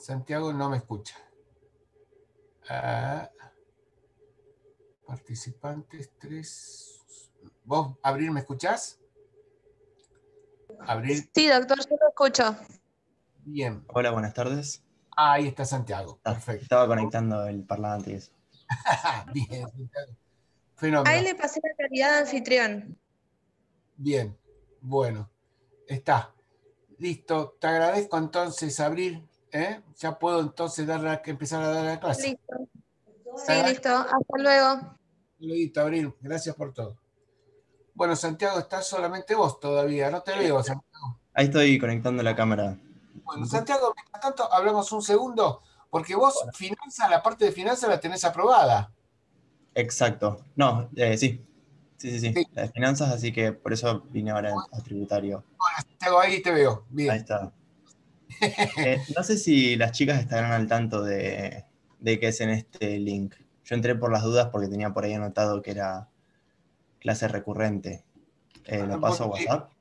Santiago no me escucha. Ah, participantes 3. ¿Vos, Abril, me escuchás? Abril, Sí, doctor, yo lo escucho. bien. Hola, buenas tardes. Ahí está Santiago, perfecto. Estaba conectando el parlante y eso. Bien, Santiago. Ahí Fenómeno. le pasé la calidad de anfitrión. Bien, bueno, está. Listo, te agradezco entonces, Abril. Ya puedo entonces empezar a dar la clase. Listo. Te Sí, agradezco, listo. Hasta luego. Abril. Gracias por todo. Bueno, Santiago, estás solamente vos todavía. No te veo, Santiago. Ahí estoy conectando la cámara. Bueno, Santiago, mientras tanto, hablamos un segundo, porque vos, la parte de finanzas la tenés aprobada. Exacto. No, sí. Sí, La de finanzas, así que por eso vine ahora a tributario. Santiago, ahí te veo. Ahí Bien. está. No sé si las chicas estarán al tanto de qué es en este link. Yo entré por las dudas porque tenía por ahí anotado que era clase recurrente. ¿Lo paso a WhatsApp?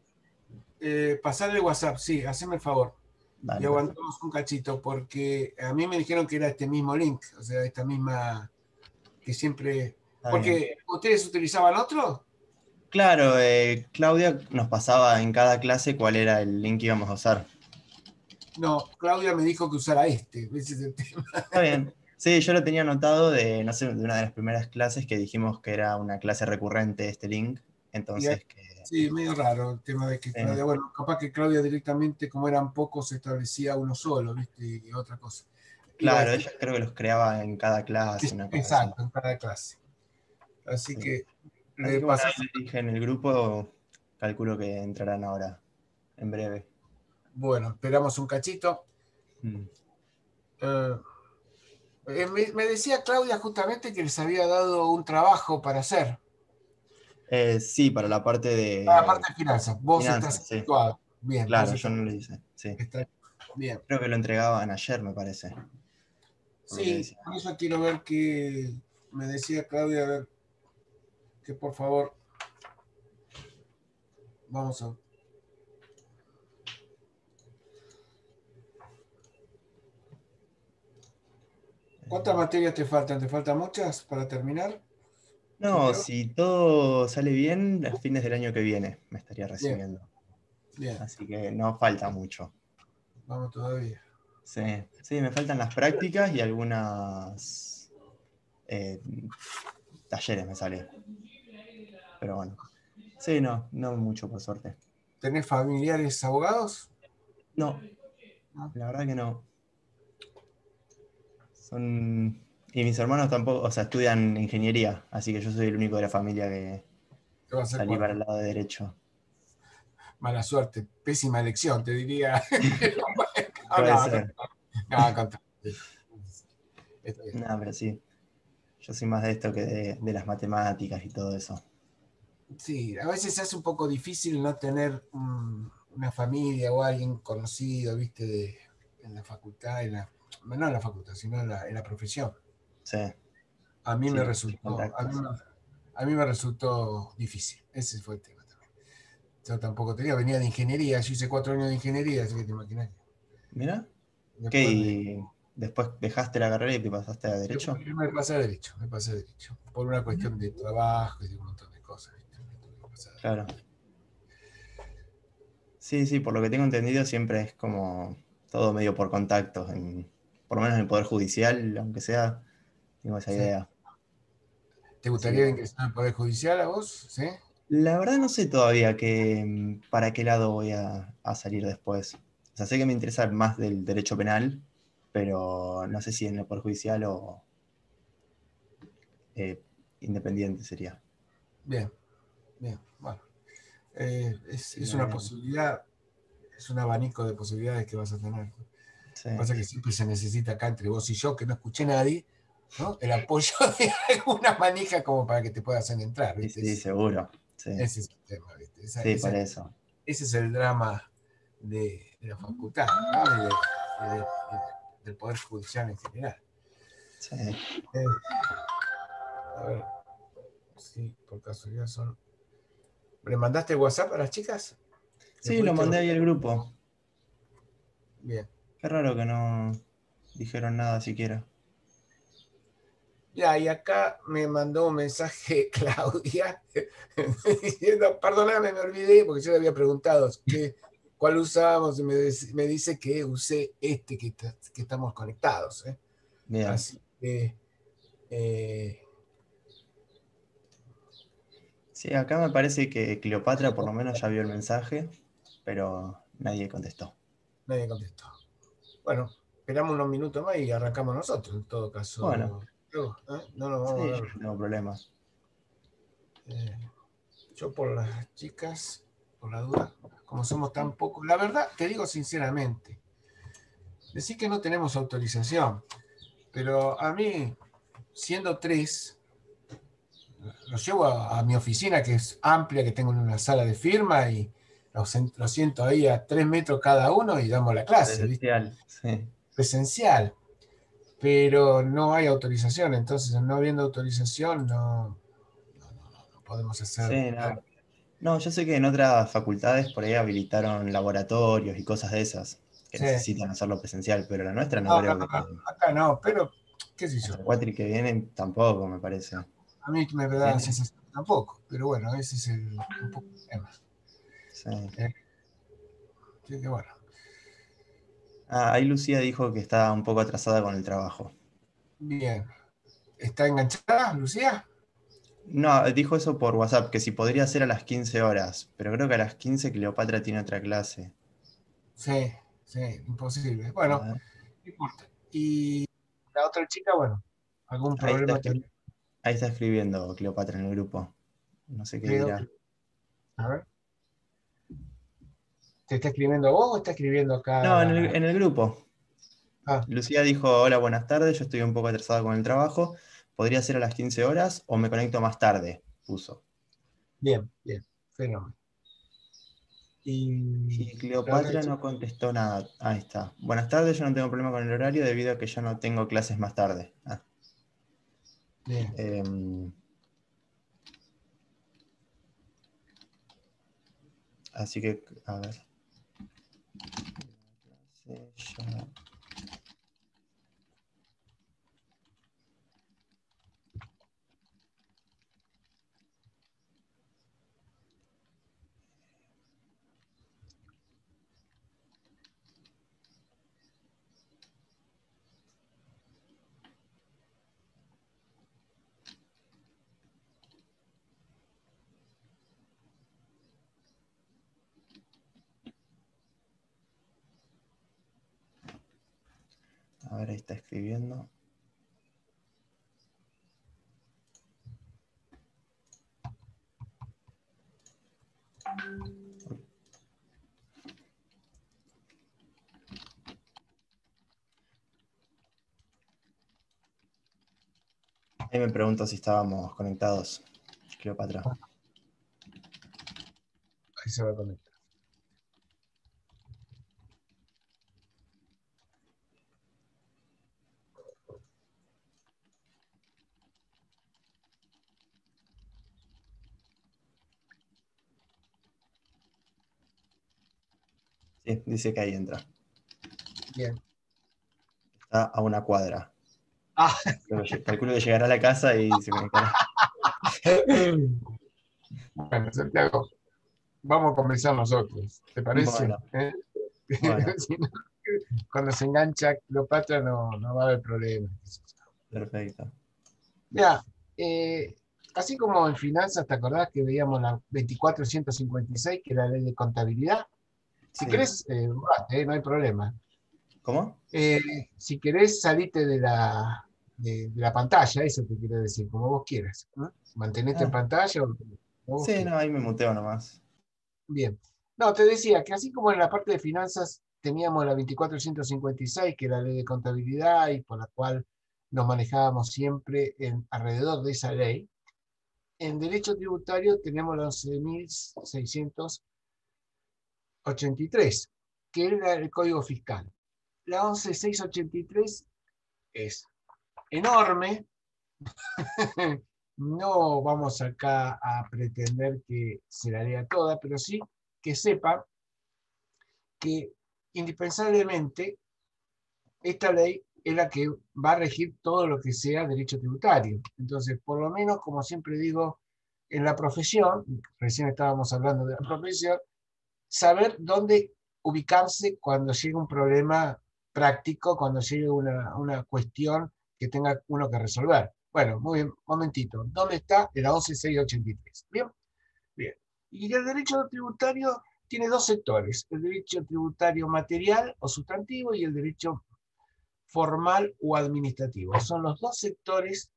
Pasarle WhatsApp, sí, haceme el favor. Y Dale, perfecto. aguantamos un cachito, porque a mí me dijeron que era este mismo link, o sea, esta misma que siempre. Está bien. Porque ustedes utilizaban otro. Claro, Claudia nos pasaba en cada clase cuál era el link que íbamos a usar. No, Claudia me dijo que usara este. Ese es el tema. Está bien. Sí, yo lo tenía anotado de, no sé, de una de las primeras clases que dijimos que era una clase recurrente este link. Entonces, Sí, medio raro el tema de que Claudia, bueno, capaz que Claudia directamente, como eran pocos, establecía uno solo, ¿viste? Y otra cosa. claro, ella creo que los creaba en cada clase, una cosa así. Exacto, en cada clase. Así Sí. que Así le que bueno, pasas. ahí le dije en el grupo, calculo que entrarán ahora, en breve. Bueno, esperamos un cachito. Mm. Me decía Claudia justamente que les había dado un trabajo para hacer. Sí, para la parte Para la de parte de finanzas. Vos estás finanzas, sí. situado. Bien, vos Claro, yo estás, no lo hice, sí. bien. Creo que lo entregaban ayer, me parece, por lo que Sí, decía. por eso quiero ver que me decía Claudia, a ver, que por favor, vamos a. ¿Cuántas materias te faltan? ¿Te faltan muchas para terminar, No, Santiago? si todo sale bien, a fines del año que viene me estaría Bien, recibiendo. bien, Así que no falta mucho. vamos todavía. Sí, sí, me faltan las prácticas y algunas eh, talleres me sale. Pero bueno. Sí, no mucho por suerte. ¿Tenés familiares abogados? No, ¿No? la verdad que no. Y mis hermanos tampoco, o sea, estudian ingeniería, así que yo soy el único de la familia que ¿Qué va a ser salí para cuarto? el lado de derecho. Mala suerte, pésima elección, te diría. No, Puede no, ser. no, contra. Está bien. No, pero sí. Yo soy más de esto que de las matemáticas y todo eso. Sí, a veces se hace un poco difícil no tener una familia o alguien conocido, viste, en la facultad, no en la facultad, sino en la profesión. Sí, A mí me sí, resultó, contactos. a mí me resultó difícil. Ese fue el tema también. Yo tampoco tenía, venía de ingeniería, yo hice 4 años de ingeniería, así que te imaginas. Mira, ¿qué? Después me, ¿Y después dejaste la carrera y te pasaste a después derecho? me pasé a derecho, por una cuestión de trabajo y de un montón de cosas, ¿viste? Me tuve que pasar a derecho. Claro. Sí, sí, por lo que tengo entendido siempre es como todo medio por contactos, por lo menos en el Poder Judicial, aunque sea, tengo esa ¿Sí? idea. ¿Te Así gustaría que ingresar al Poder Judicial a vos? ¿Sí? la verdad no sé todavía para qué lado voy a salir después. O sea, sé que me interesa más del derecho penal, pero no sé si en el Poder Judicial o eh, independiente sería. Bien, bien, bueno. Así Es una que, posibilidad, es un abanico de posibilidades que vas a tener. Lo sí, que pasa es que siempre se necesita acá entre vos y yo, que no escuché a nadie, ¿no? El apoyo de alguna manija como para que te puedas hacer entrar, sí, ¿viste? sí, seguro. Sí, Ese es el tema, ¿viste? sí, por eso. Ese es el drama de la facultad, ¿no? Del Poder Judicial en general. Sí. A ver, sí, por casualidad son. ¿Le mandaste WhatsApp a las chicas? ¿Le Sí, lo pudiste mandé ver? ahí al grupo. Bien. Qué raro que no. dijeron nada siquiera. Ya, y acá me mandó un mensaje Claudia diciendo, perdóname, me olvidé, porque yo le había preguntado cuál usábamos, y me dice que usé este que estamos conectados. Bien. Así que... Sí, acá me parece que Cleopatra por lo menos ya vio el mensaje, pero nadie contestó. nadie contestó. Bueno, esperamos unos minutos más y arrancamos nosotros, en todo Bueno, caso. No nos vamos a sí, yo ver. no tengo problemas. Yo por las chicas, por la duda, como somos tan pocos, la verdad, te digo sinceramente, decir que no tenemos autorización, pero a mí, siendo 3, los llevo a mi oficina, que es amplia, que tengo una sala de firma, y los siento ahí a 3 metros cada uno y damos la clase, ¿viste? Presencial, sí. Presencial, pero no hay autorización, entonces no habiendo autorización no podemos hacer Sí, algo. no. No, yo sé que en otras facultades por ahí habilitaron laboratorios y cosas de esas que Sí. necesitan hacerlo presencial, pero la nuestra no No, creo que acá no, pero qué sé yo. hasta el cuatri que viene tampoco, me parece. A mí me da la ¿Viene? sensación tampoco, pero bueno, ese es un poco el tema. Sí. Así que bueno. Ah, ahí Lucía dijo que está un poco atrasada con el trabajo. Bien. ¿Está enganchada, Lucía? No, dijo eso por WhatsApp, que si podría ser a las 15 horas, pero creo que a las 15 Cleopatra tiene otra clase. Sí, sí, imposible. A Bueno, ver. no importa. Y la otra chica, bueno, algún Ahí está, problema también, ahí está escribiendo Cleopatra en el grupo. No sé qué creo. dirá. A ver, ¿te está escribiendo vos o está escribiendo acá No, en la... en el grupo. Ah, Lucía dijo, hola, buenas tardes, yo estoy un poco atrasada con el trabajo. ¿Podría ser a las 15 horas o me conecto más tarde? Puso. bien, bien, fenómeno. Y Y la otra Cleopatra chica, no contestó nada. Ahí está. Buenas tardes, yo no tengo problema con el horario debido a que yo no tengo clases más tarde. Ah. bien. Em, así que, a ver. A ver, ahí está escribiendo. Ahí me pregunto si estábamos conectados, Cleopatra. Ahí se va a conectar. Sí, dice que ahí entra. Bien. Está a una cuadra. Ah, Calculo que llegará a la casa y se conectará. bueno, Santiago, vamos a comenzar nosotros, ¿te parece? Bueno, bueno, Si no, cuando se engancha Cleopatra no va a haber problema. perfecto. Mira, así como en finanzas, ¿te acordás que veíamos la 2456, que es la ley de contabilidad? Si Sí. querés, no hay problema. ¿Cómo? Eh, si querés, salite de la pantalla, eso te quiero decir, como vos quieras, ¿no? Mantenete en Ah, pantalla o como vos sí, no, quieras. ahí me muteo nomás. Bien. No, te decía que así como en la parte de finanzas teníamos la 2456, que es la ley de contabilidad y por la cual nos manejábamos siempre alrededor de esa ley, en derecho tributario tenemos la 11.683, que es el Código Fiscal. La 11.683 es enorme. No vamos acá a pretender que se la lea toda, pero sí que sepa que indispensablemente esta ley es la que va a regir todo lo que sea derecho tributario. Entonces, por lo menos, como siempre digo, en la profesión, recién estábamos hablando de la profesión, saber dónde ubicarse cuando llegue un problema práctico, cuando llegue una cuestión que tenga uno que resolver. Bueno, muy bien, momentito. ¿Dónde está? En la 11683. ¿Bien? Bien. Y el derecho tributario tiene dos sectores, el derecho tributario material o sustantivo y el derecho formal o administrativo. Son los dos sectores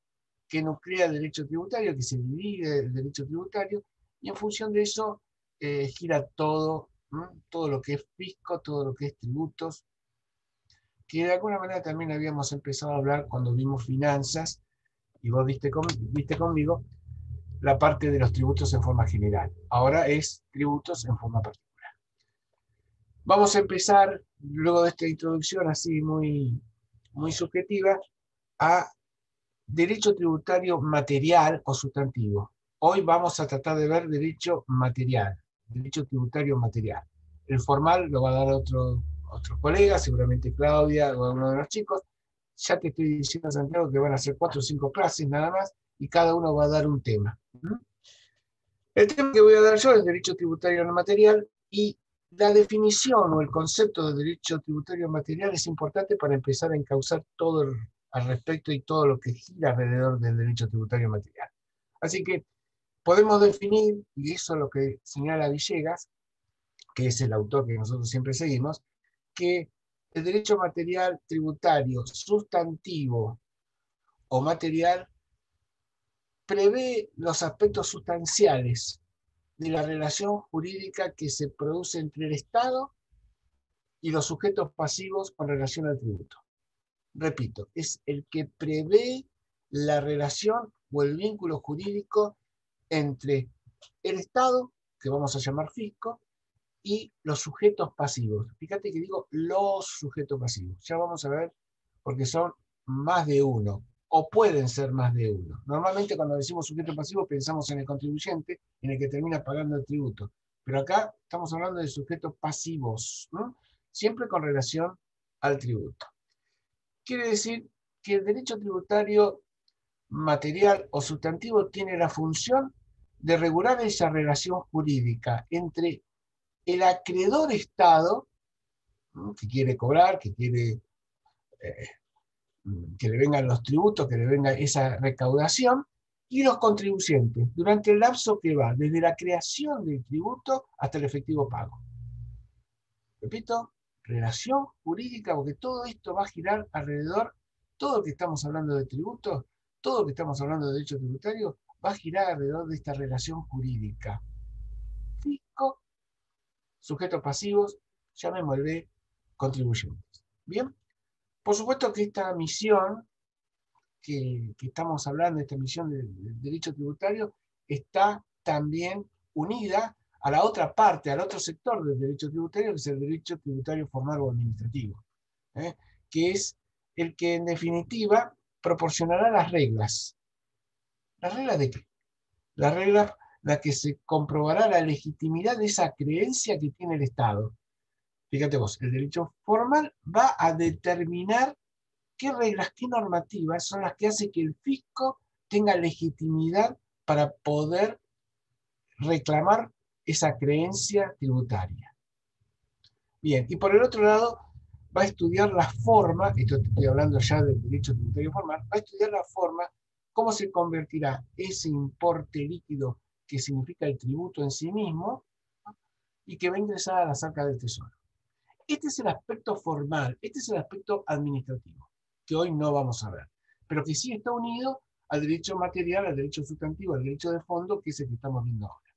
que nuclea el derecho tributario, que se divide el derecho tributario, y en función de eso gira todo, ¿no? Todo lo que es fisco, todo lo que es tributos, que de alguna manera también habíamos empezado a hablar cuando vimos finanzas, y vos viste conmigo la parte de los tributos en forma general. Ahora es tributos en forma particular. Vamos a empezar, luego de esta introducción así muy, muy subjetiva, a derecho tributario material o sustantivo. Hoy vamos a tratar de ver derecho material, derecho tributario material. El formal lo va a dar otro colega, seguramente Claudia o uno de los chicos. Ya te estoy diciendo, Santiago, que van a ser 4 o 5 clases nada más y cada uno va a dar un tema. El tema que voy a dar yo es derecho tributario no material, y la definición o el concepto de derecho tributario material es importante para empezar a encauzar todo al respecto y todo lo que gira alrededor del derecho tributario material. Así que podemos definir, y eso es lo que señala Villegas, que es el autor que nosotros siempre seguimos, que el derecho material tributario sustantivo o material prevé los aspectos sustanciales de la relación jurídica que se produce entre el Estado y los sujetos pasivos con relación al tributo. Repito, es el que prevé la relación o el vínculo jurídico entre el Estado, que vamos a llamar fisco, y los sujetos pasivos. Fíjate que digo los sujetos pasivos. Ya vamos a ver, porque son más de uno, o pueden ser más de uno. Normalmente cuando decimos sujeto pasivo pensamos en el contribuyente, en el que termina pagando el tributo. Pero acá estamos hablando de sujetos pasivos, ¿no? Siempre con relación al tributo. Quiere decir que el derecho tributario material o sustantivo tiene la función de regular esa relación jurídica entre el acreedor Estado, ¿no?, que quiere cobrar, que quiere que le vengan los tributos, que le venga esa recaudación, y los contribuyentes, durante el lapso que va desde la creación del tributo hasta el efectivo pago. Repito, relación jurídica, porque todo esto va a girar alrededor, todo lo que estamos hablando de tributos, todo lo que estamos hablando de derecho tributario, va a girar alrededor de esta relación jurídica. Fisco, sujetos pasivos, llamémosle contribuyentes. Bien, por supuesto que esta misión que estamos hablando, esta misión del derecho tributario, está también unida a la otra parte, al otro sector del derecho tributario, que es el derecho tributario formal o administrativo, que es el que en definitiva proporcionará las reglas. ¿Las reglas de qué? Las reglas la que se comprobará la legitimidad de esa creencia que tiene el Estado. Fíjate vos, el derecho formal va a determinar qué reglas, qué normativas son las que hacen que el fisco tenga legitimidad para poder reclamar esa creencia tributaria. Bien, y por el otro lado, va a estudiar la forma, esto estoy hablando ya del derecho tributario formal, va a estudiar la forma, cómo se convertirá ese importe líquido que significa el tributo en sí mismo y que va a ingresar a las arcas del tesoro. Este es el aspecto formal, este es el aspecto administrativo, que hoy no vamos a ver, pero que sí está unido al derecho material, al derecho sustantivo, al derecho de fondo, que es el que estamos viendo ahora.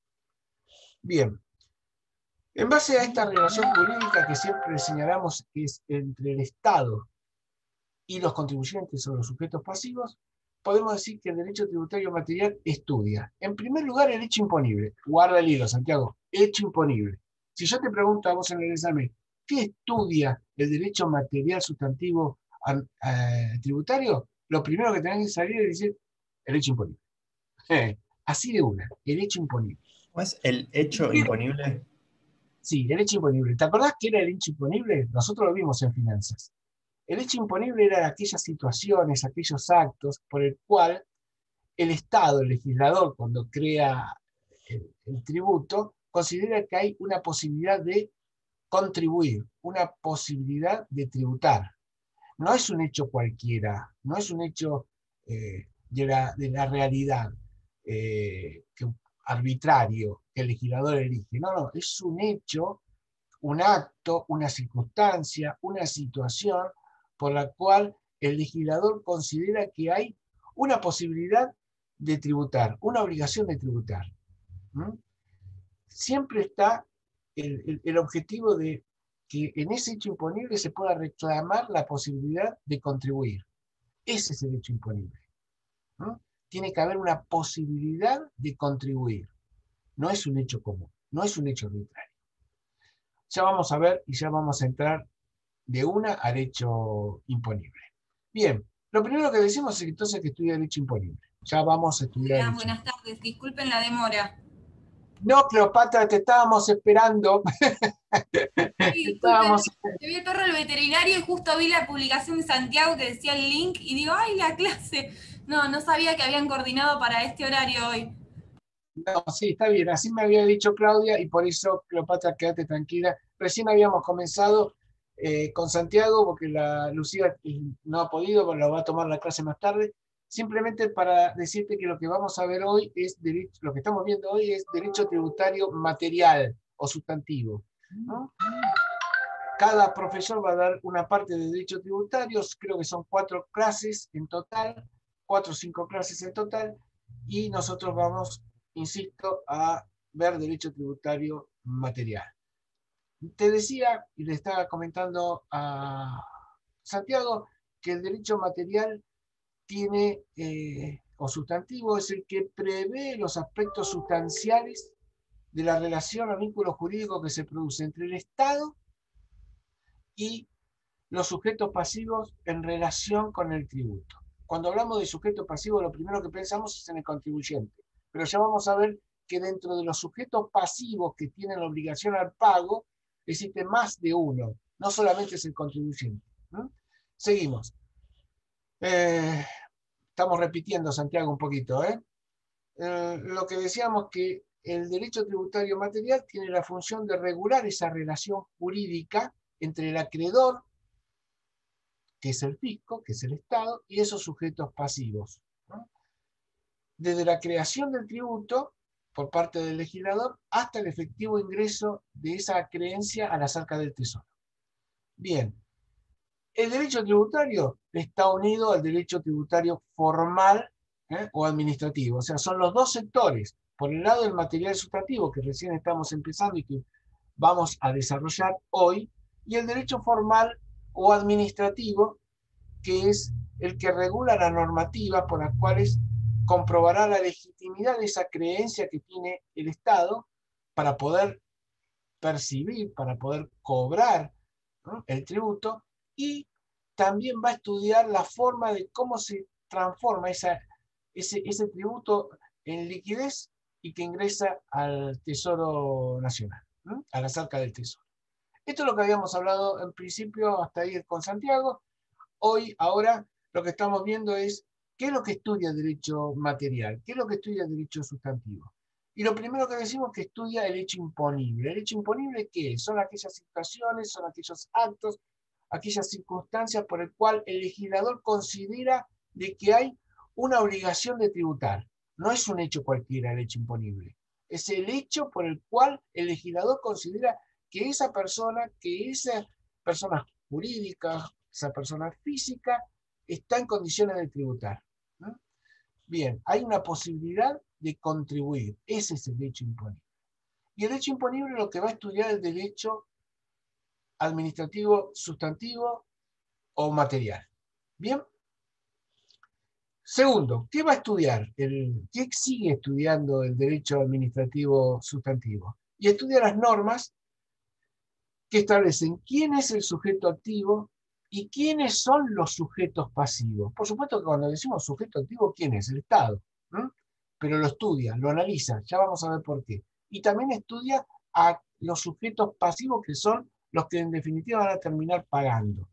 Bien, en base a esta relación jurídica que siempre señalamos que es entre el Estado y los contribuyentes o los sujetos pasivos, podemos decir que el derecho tributario material estudia, en primer lugar, el hecho imponible. Guarda el hilo, Santiago, hecho imponible. Si yo te pregunto a vos en el examen, ¿qué estudia el derecho material sustantivo tributario? Lo primero que tenés que salir es decir el hecho imponible. Así de una, el hecho imponible. ¿Cómo es el hecho imponible? Sí, el hecho imponible. ¿Te acordás qué era el hecho imponible? Nosotros lo vimos en finanzas. El hecho imponible eran aquellas situaciones, aquellos actos por el cual el Estado, el legislador, cuando crea el tributo, considera que hay una posibilidad de contribuir, una posibilidad de tributar. No es un hecho cualquiera, no es un hecho de la realidad arbitrario que el legislador elige. No, no, es un hecho, un acto, una circunstancia, una situación por la cual el legislador considera que hay una posibilidad de tributar, una obligación de tributar. ¿Mm? Siempre está el objetivo de que en ese hecho imponible se pueda reclamar la posibilidad de contribuir. Ese es el hecho imponible. ¿No? Tiene que haber una posibilidad de contribuir. No es un hecho común, no es un hecho arbitrario. Ya vamos a ver y ya vamos a entrar de una al hecho imponible. Bien, lo primero que decimos es que entonces que estudia el hecho imponible. Ya vamos a estudiar. Hola, buenas tardes, disculpen la demora. No, Cleopatra, te estábamos esperando. Sí, disculpen, vi el perro al veterinario y justo vi la publicación de Santiago que decía el link y digo, ¡ay, la clase! No sabía que habían coordinado para este horario hoy. No, sí, está bien. Así me había dicho Claudia y por eso, Cleopatra, quédate tranquila. Recién habíamos comenzado con Santiago porque la Lucía no ha podido, pero lo va a tomar la clase más tarde. Simplemente para decirte que lo que vamos a ver hoy es derecho, lo que estamos viendo hoy es derecho tributario material o sustantivo, ¿no? Cada profesor va a dar una parte de derecho tributario, creo que son 4 clases en total, 4 o 5 clases en total, y nosotros vamos, insisto, a ver derecho tributario material. Te decía, y le estaba comentando a Santiago, que el derecho material tiene, o sustantivo, es el que prevé los aspectos sustanciales de la relación o vínculo jurídico que se produce entre el Estado y los sujetos pasivos en relación con el tributo. Cuando hablamos de sujeto pasivo, lo primero que pensamos es en el contribuyente, pero ya vamos a ver que dentro de los sujetos pasivos que tienen la obligación al pago, existe más de uno, no solamente es el contribuyente. ¿No? Seguimos. Estamos repitiendo, Santiago, un poquito. Lo que decíamos que el derecho tributario material tiene la función de regular esa relación jurídica entre el acreedor, que es el fisco, que es el Estado, y esos sujetos pasivos, ¿no? Desde la creación del tributo por parte del legislador hasta el efectivo ingreso de esa creencia a las arcas del tesoro. Bien, el derecho tributario está unido al derecho tributario formal o administrativo, o sea, son los dos sectores, por el lado del material sustantivo, que recién estamos empezando y que vamos a desarrollar hoy, y el derecho formal o administrativo, que es el que regula la normativa por las cuales comprobará la legitimidad de esa creencia que tiene el Estado para poder percibir, para poder cobrar, ¿no?, el tributo, y también va a estudiar la forma de cómo se transforma ese tributo en liquidez y que ingresa al Tesoro Nacional, ¿no?, a las arcas del Tesoro. Esto es lo que habíamos hablado en principio hasta ahí con Santiago. Ahora, lo que estamos viendo es qué es lo que estudia el derecho material, qué es lo que estudia el derecho sustantivo. Y lo primero que decimos es que estudia el hecho imponible. ¿El hecho imponible qué es? Son aquellas situaciones, son aquellos actos, aquellas circunstancias por el cual el legislador considera de que hay una obligación de tributar. No es un hecho cualquiera el hecho imponible. Es el hecho por el cual el legislador considera que esa persona jurídica, esa persona física, está en condiciones de tributar, ¿no? Bien, hay una posibilidad de contribuir. Ese es el hecho imponible. Y el hecho imponible lo que va a estudiar es el derecho administrativo, sustantivo o material. Bien. Segundo, ¿qué va a estudiar? ¿Qué sigue estudiando el derecho administrativo sustantivo? Y estudia las normas que establecen quién es el sujeto activo y quiénes son los sujetos pasivos. Por supuesto que cuando decimos sujeto activo, ¿quién es? El Estado. ¿No? Pero lo estudia, lo analiza, ya vamos a ver por qué. Y también estudia a los sujetos pasivos, que son los que en definitiva van a terminar pagando.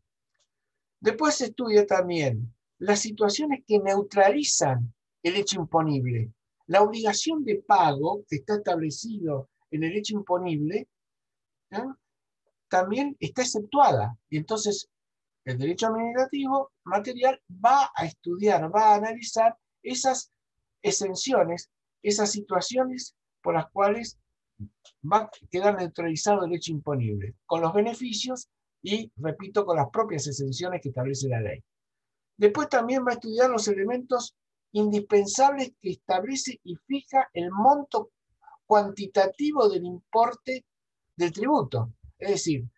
Después se estudia también las situaciones que neutralizan el hecho imponible. La obligación de pago que está establecido en el hecho imponible, ¿no?, también está exceptuada. Y entonces el derecho administrativo material va a estudiar, va a analizar esas exenciones, esas situaciones por las cuales va a quedar neutralizado el hecho imponible, con los beneficios y, repito, con las propias exenciones que establece la ley. Después también va a estudiar los elementos indispensables que establece y fija el monto cuantitativo del importe del tributo. Es decir,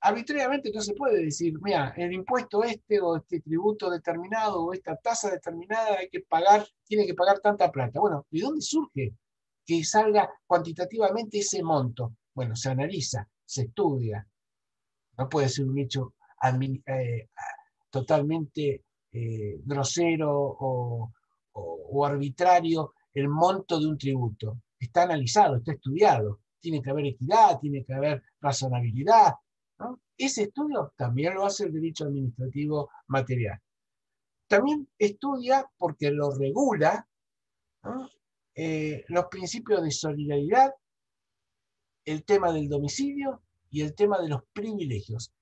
arbitrariamente no se puede decir, mira, el impuesto este o este tributo determinado o esta tasa determinada hay que pagar, tiene que pagar tanta plata. Bueno, ¿de dónde surge que salga cuantitativamente ese monto? Bueno, se analiza, se estudia. No puede ser un hecho totalmente grosero o arbitrario el monto de un tributo. Está analizado, está estudiado. Tiene que haber equidad, tiene que haber razonabilidad, ¿no? Ese estudio también lo hace el derecho administrativo material. También estudia, porque lo regula, ¿no?, los principios de solidaridad, el tema del domicilio y el tema de los privilegios.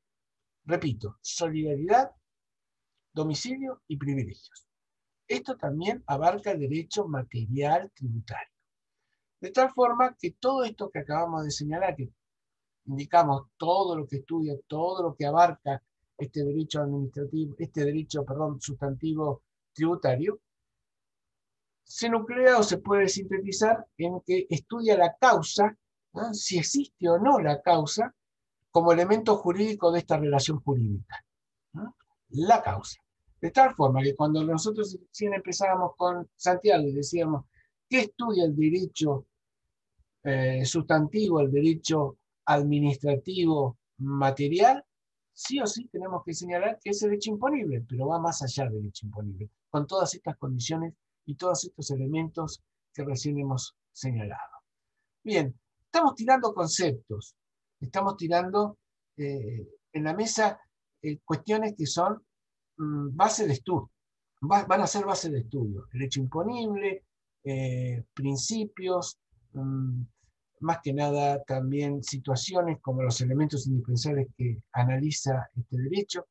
Repito, solidaridad, domicilio y privilegios. Esto también abarca el derecho material tributario. De tal forma que todo esto que acabamos de señalar, que indicamos todo lo que estudia, todo lo que abarca este derecho administrativo, sustantivo tributario, se nuclea o se puede sintetizar en que estudia la causa, ¿no?, si existe o no la causa, como elemento jurídico de esta relación jurídica, ¿no?, la causa. De tal forma que cuando nosotros recién empezábamos con Santiago y decíamos, ¿qué estudia el derecho sustantivo, el derecho administrativo material? Sí o sí tenemos que señalar que es el hecho imponible, pero va más allá del hecho imponible, con todas estas condiciones y todos estos elementos que recién hemos señalado. Bien, estamos tirando conceptos, estamos tirando en la mesa cuestiones que son base de estudio, van a ser base de estudio. El hecho imponible, principios, más que nada también situaciones como los elementos indispensables que analiza este derecho,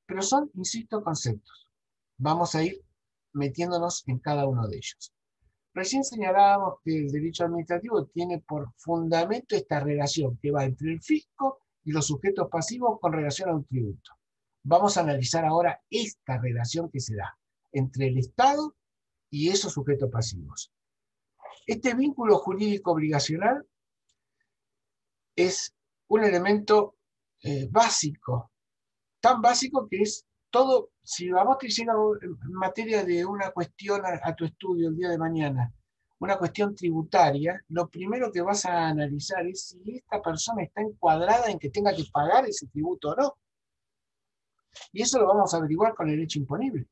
pero son, insisto, conceptos. Vamos a ir metiéndonos en cada uno de ellos. Recién señalábamos que el derecho administrativo tiene por fundamento esta relación que va entre el fisco y los sujetos pasivos con relación a un tributo. Vamos a analizar ahora esta relación que se da entre el Estado y esos sujetos pasivos. Este vínculo jurídico obligacional es un elemento básico, tan básico que es todo. Si vamos a decir en materia de una cuestión a tu estudio el día de mañana, una cuestión tributaria, lo primero que vas a analizar es si esta persona está encuadrada en que tenga que pagar ese tributo o no. Y eso lo vamos a averiguar con el hecho imponible.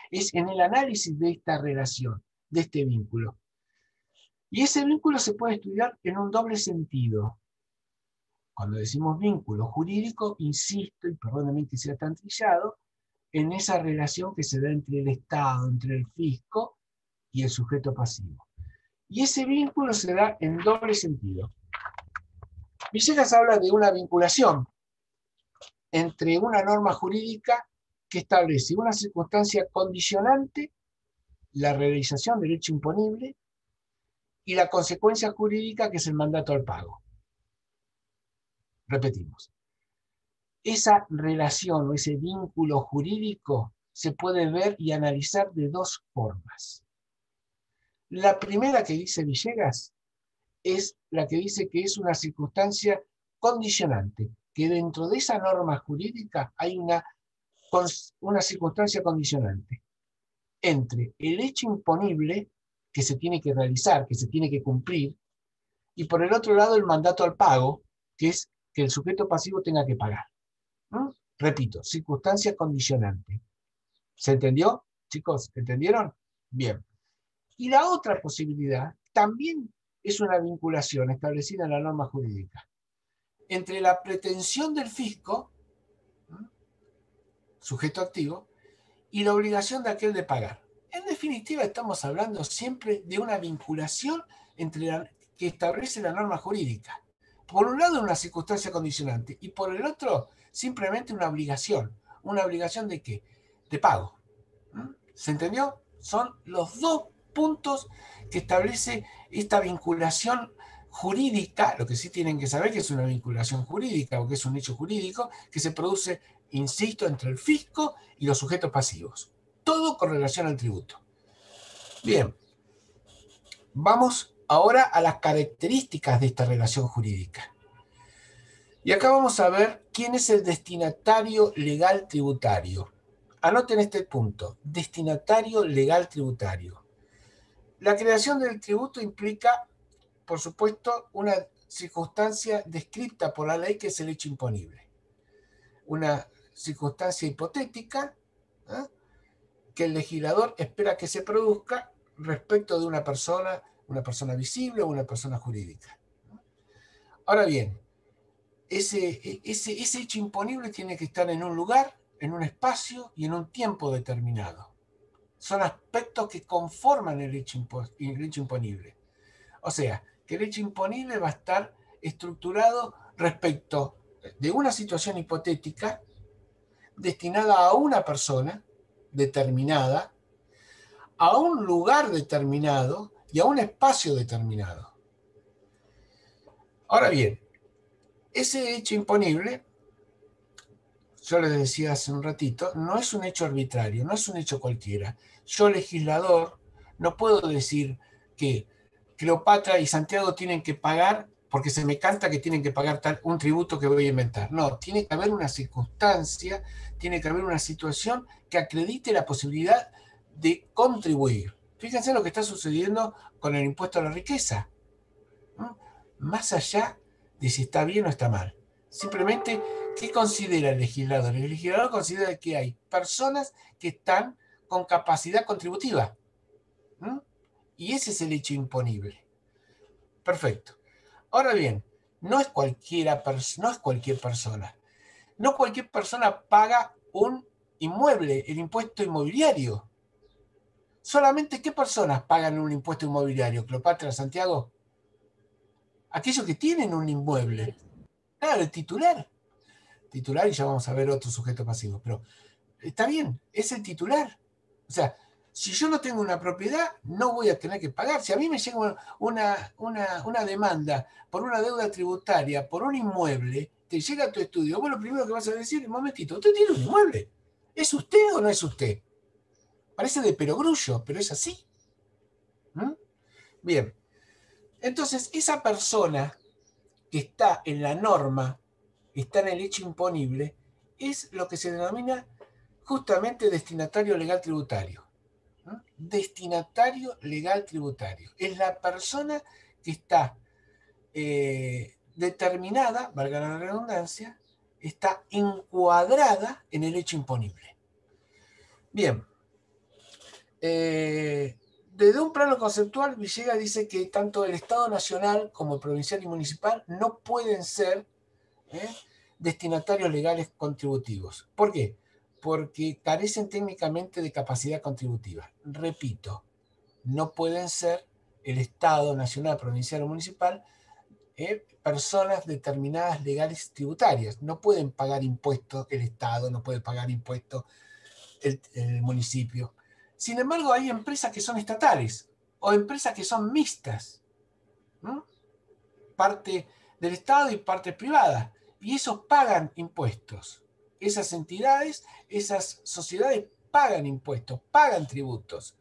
Es en el análisis de esta relación, de este vínculo. Y ese vínculo se puede estudiar en un doble sentido. Cuando decimos vínculo jurídico, insisto, y perdónenme que sea tan trillado, en esa relación que se da entre el Estado, entre el fisco y el sujeto pasivo. Y ese vínculo se da en doble sentido. Villegas habla de una vinculación entre una norma jurídica que establece una circunstancia condicionante, la realización del hecho imponible, y la consecuencia jurídica que es el mandato al pago. Repetimos. Esa relación o ese vínculo jurídico se puede ver y analizar de dos formas. La primera que dice Villegas es la que dice que es una circunstancia condicionante, que dentro de esa norma jurídica hay una circunstancia condicionante entre el hecho imponible que se tiene que realizar, que se tiene que cumplir, y por el otro lado el mandato al pago, que es que el sujeto pasivo tenga que pagar. Repito, circunstancia condicionante. ¿Se entendió, chicos? ¿Entendieron? Bien. Y la otra posibilidad también es una vinculación establecida en la norma jurídica entre la pretensión del fisco sujeto activo, y la obligación de aquel de pagar. En definitiva, estamos hablando siempre de una vinculación que establece la norma jurídica. Por un lado, una circunstancia condicionante, y por el otro, simplemente una obligación. ¿Una obligación de qué? De pago. ¿Se entendió? Son los dos puntos que establece esta vinculación jurídica. Lo que sí tienen que saber que es una vinculación jurídica o que es un hecho jurídico que se produce, insisto, entre el fisco y los sujetos pasivos. Todo con relación al tributo. Bien, vamos ahora a las características de esta relación jurídica. Y acá vamos a ver quién es el destinatario legal tributario. Anoten este punto, destinatario legal tributario. La creación del tributo implica, por supuesto, una circunstancia descrita por la ley que es el hecho imponible. Una circunstancia hipotética, ¿eh?, que el legislador espera que se produzca respecto de una persona visible o una persona jurídica. Ahora bien, ese hecho imponible tiene que estar en un lugar, en un espacio y en un tiempo determinado. Son aspectos que conforman el hecho imponible. O sea, que el hecho imponible va a estar estructurado respecto de una situación hipotética destinada a una persona determinada, a un lugar determinado y a un espacio determinado. Ahora bien, ese hecho imponible, yo les decía hace un ratito, no es un hecho arbitrario, no es un hecho cualquiera. Yo, legislador, no puedo decir que Cleopatra y Santiago tienen que pagar porque se me canta que tienen que pagar un tributo que voy a inventar. No, tiene que haber una circunstancia, tiene que haber una situación que acredite la posibilidad de contribuir. Fíjense lo que está sucediendo con el impuesto a la riqueza. Más allá de si está bien o está mal. Simplemente, ¿qué considera el legislador? El legislador considera que hay personas que están con capacidad contributiva. Y ese es el hecho imponible. Perfecto. Ahora bien, no es cualquier persona. No cualquier persona paga un inmueble, el impuesto inmobiliario. Solamente, ¿qué personas pagan un impuesto inmobiliario? ¿Cleopatra, Santiago? Aquellos que tienen un inmueble. Claro, el titular. Titular, y ya vamos a ver otro sujeto pasivo. Pero está bien, es el titular. O sea, si yo no tengo una propiedad, no voy a tener que pagar. Si a mí me llega una demanda por una deuda tributaria, por un inmueble, te llega a tu estudio, vos lo primero que vas a decir, un momentito, ¿usted tiene un inmueble? ¿Es usted o no es usted? Parece de perogrullo, pero es así. Bien. Entonces, esa persona que está en la norma, está en el hecho imponible, es lo que se denomina justamente destinatario legal tributario. Destinatario legal tributario. Es la persona que está determinada, valga la redundancia, está encuadrada en el hecho imponible. Bien. Desde un plano conceptual, Villegas dice que tanto el Estado nacional como el provincial y municipal no pueden ser destinatarios legales contributivos. ¿Por qué? Porque carecen técnicamente de capacidad contributiva. Repito, no pueden ser el Estado nacional, provincial o municipal personas determinadas legales tributarias. No pueden pagar impuestos el Estado, no puede pagar impuestos el municipio. Sin embargo, hay empresas que son estatales o empresas que son mixtas, parte del Estado y parte privada, y esos pagan impuestos. Esas entidades, esas sociedades pagan impuestos, pagan tributos.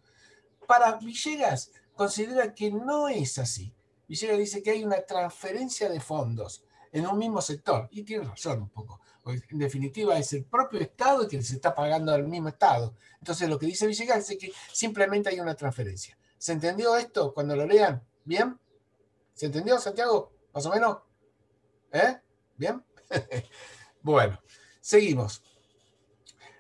Para Villegas, considera que no es así. Villegas dice que hay una transferencia de fondos en un mismo sector, y tiene razón un poco. En definitiva, es el propio Estado el que se está pagando al mismo Estado. Entonces, lo que dice Villegas es que simplemente hay una transferencia. ¿Se entendió esto cuando lo lean? ¿Bien? ¿Se entendió, Santiago? ¿Más o menos? ¿Bien? Bueno, seguimos.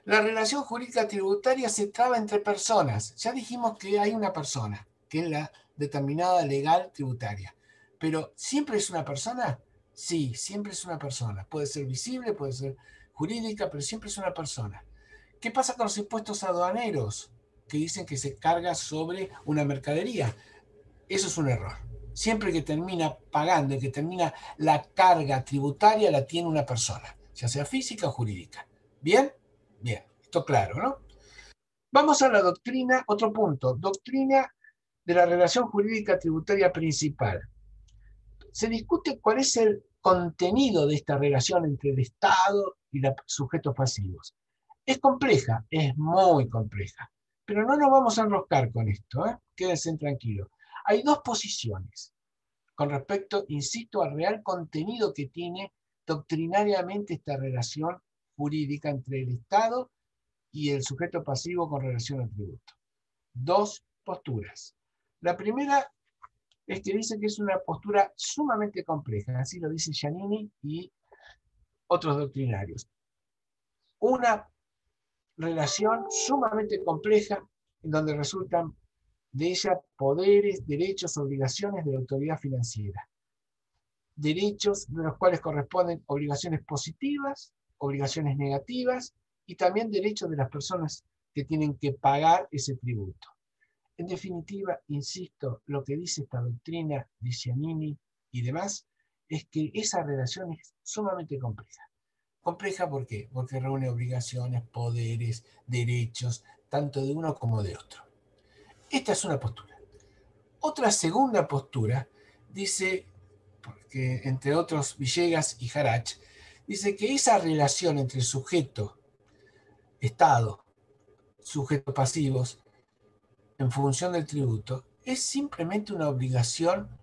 La relación jurídica tributaria se traba entre personas. Ya dijimos que hay una persona, que es la determinada legal tributaria. Pero, ¿siempre es una persona? Sí, siempre es una persona. Puede ser visible, puede ser jurídica, pero siempre es una persona. ¿Qué pasa con los impuestos aduaneros? Que dicen que se carga sobre una mercadería. Eso es un error. Siempre que termina pagando y que termina la carga tributaria la tiene una persona, ya sea física o jurídica. ¿Bien? Bien. Esto claro, ¿no? Vamos a la doctrina, otro punto. Doctrina de la relación jurídica tributaria principal. Se discute cuál es el contenido de esta relación entre el Estado y los sujetos pasivos. Es compleja, es muy compleja, pero no nos vamos a enroscar con esto, ¿eh? Quédense tranquilos. Hay dos posiciones con respecto, insisto, al real contenido que tiene doctrinariamente esta relación jurídica entre el Estado y el sujeto pasivo con relación al tributo. Dos posturas. La primera es que dice que es una postura sumamente compleja, así lo dice Giannini y otros doctrinarios. Una relación sumamente compleja en donde resultan de ella poderes, derechos, obligaciones de la autoridad financiera. Derechos de los cuales corresponden obligaciones positivas, obligaciones negativas y también derechos de las personas que tienen que pagar ese tributo. En definitiva, insisto, lo que dice esta doctrina de Giannini y demás es que esa relación es sumamente compleja. Compleja ¿por qué? Porque reúne obligaciones, poderes, derechos, tanto de uno como de otro. Esta es una postura. Otra segunda postura dice, porque entre otros Villegas y Harach, dice que esa relación entre sujeto, Estado, sujetos pasivos, en función del tributo, es simplemente una obligación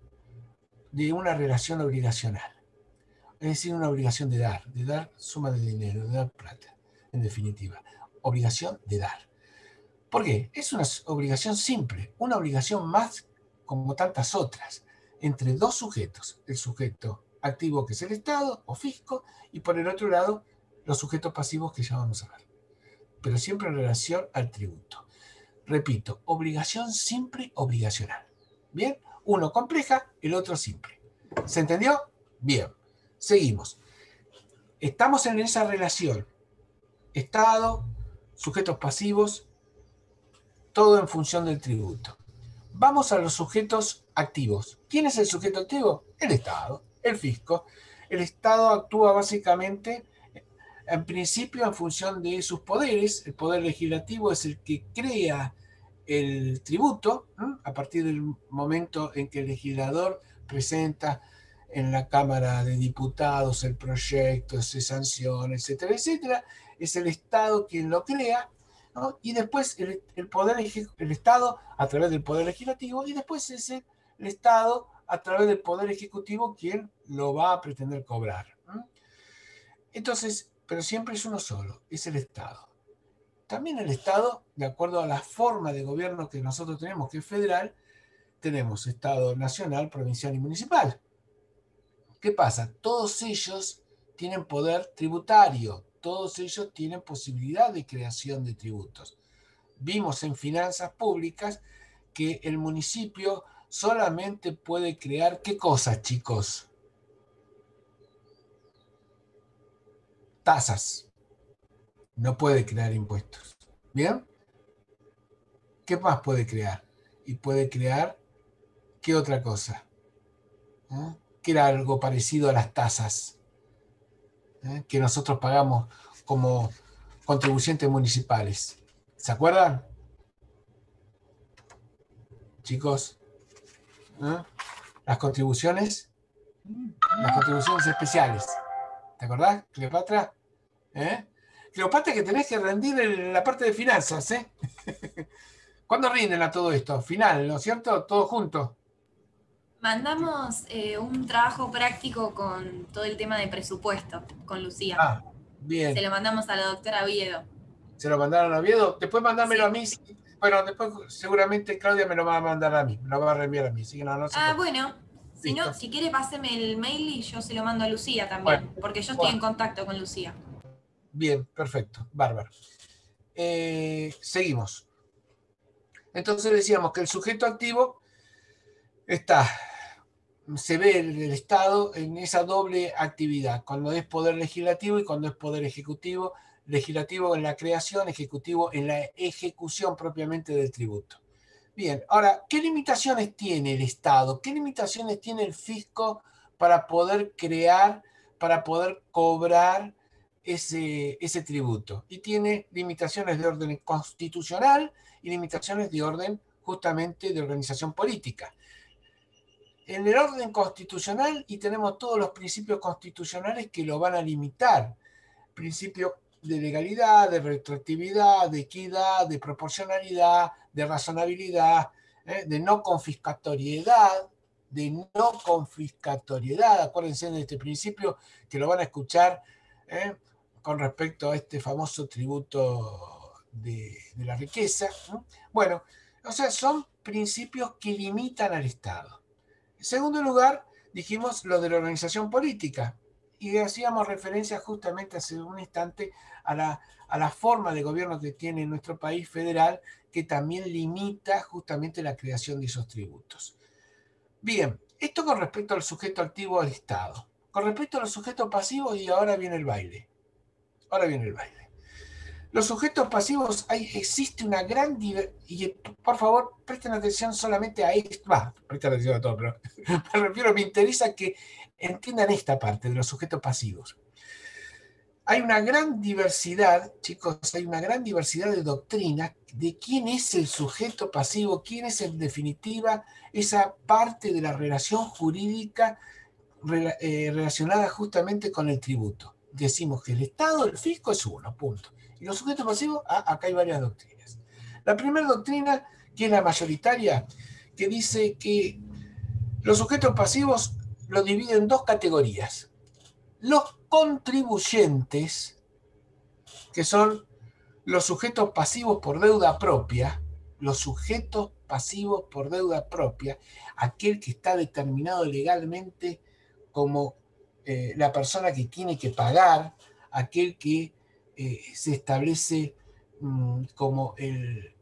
de una relación obligacional. Es decir, una obligación de dar suma de dinero, de dar plata, en definitiva. Obligación de dar. ¿Por qué? Es una obligación simple, una obligación más como tantas otras, entre dos sujetos. El sujeto activo que es el Estado o fisco, y por el otro lado, los sujetos pasivos que ya vamos a ver. Pero siempre en relación al tributo. Repito, obligación simple, obligacional. ¿Bien? Uno compleja, el otro simple. ¿Se entendió? Bien. Seguimos. Estamos en esa relación. Estado, sujetos pasivos, todo en función del tributo. Vamos a los sujetos activos. ¿Quién es el sujeto activo? El Estado, el fisco. El Estado actúa básicamente, en principio, en función de sus poderes. El poder legislativo es el que crea el tributo, a partir del momento en que el legislador presenta en la Cámara de Diputados el proyecto, se sanciona, etcétera, etcétera. Es el Estado quien lo crea, ¿no? Y después el Estado a través del Poder Legislativo, y después es el Estado a través del Poder Ejecutivo quien lo va a pretender cobrar. Entonces, pero siempre es uno solo, es el Estado. También el Estado, de acuerdo a la forma de gobierno que nosotros tenemos, que es federal, tenemos Estado nacional, provincial y municipal. ¿Qué pasa? Todos ellos tienen poder tributario, todos ellos tienen posibilidad de creación de tributos. Vimos en finanzas públicas que el municipio solamente puede crear, ¿qué cosas, chicos? Tasas. No puede crear impuestos. ¿Bien? ¿Qué más puede crear? Y puede crear, ¿qué otra cosa? Que era algo parecido a las tasas que nosotros pagamos como contribuyentes municipales. ¿Se acuerdan? Chicos, las contribuciones especiales. ¿Te acordás, Cleopatra? Cleopatra, que tenés que rendir en la parte de finanzas, ¿eh? ¿Cuándo rinden a todo esto? Final, ¿no es cierto? Todo junto. Mandamos un trabajo práctico con todo el tema de presupuesto, con Lucía. Ah, bien. Se lo mandamos a la doctora Oviedo. ¿Se lo mandaron a Oviedo? Después mandármelo Sí. a mí. Bueno, después seguramente Claudia me lo va a mandar a mí, me lo va a reenviar a mí. Así que no Bueno, si no, si quiere páseme el mail y yo se lo mando a Lucía también, bueno, porque yo estoy en contacto con Lucía. Bien, perfecto, bárbaro. Seguimos. Entonces decíamos que el sujeto activo se ve el Estado en esa doble actividad, cuando es poder legislativo y cuando es poder ejecutivo, legislativo en la creación, ejecutivo en la ejecución propiamente del tributo. Bien, ahora, ¿qué limitaciones tiene el Estado? ¿Qué limitaciones tiene el fisco para poder crear, para poder cobrar ese tributo? Y tiene limitaciones de orden constitucional y limitaciones de orden justamente de organización política. En el orden constitucional, y tenemos todos los principios constitucionales que lo van a limitar. Principios de legalidad, de retroactividad, de equidad, de proporcionalidad, de razonabilidad, de no confiscatoriedad, Acuérdense de este principio que lo van a escuchar con respecto a este famoso tributo de la riqueza. Bueno, o sea, son principios que limitan al Estado. En segundo lugar, dijimos lo de la organización política. Y hacíamos referencia justamente hace un instante a la forma de gobierno que tiene nuestro país federal, que también limita justamente la creación de esos tributos. Bien, esto con respecto al sujeto activo del Estado. Con respecto a los sujetos pasivos, y ahora viene el baile. Los sujetos pasivos, existe una gran diversidad, y por favor presten atención solamente a esto, presten atención a todo, pero me interesa que entiendan esta parte de los sujetos pasivos. Hay una gran diversidad, chicos, de doctrinas de quién es el sujeto pasivo, quién es en definitiva esa parte de la relación jurídica relacionada justamente con el tributo. Decimos que el Estado, el fisco es uno, punto. Y los sujetos pasivos, acá hay varias doctrinas. La primera doctrina, que es la mayoritaria, que dice que los sujetos pasivos lo dividen en dos categorías. Los contribuyentes, que son los sujetos pasivos por deuda propia, aquel que está determinado legalmente como la persona que tiene que pagar, aquel que se establece como el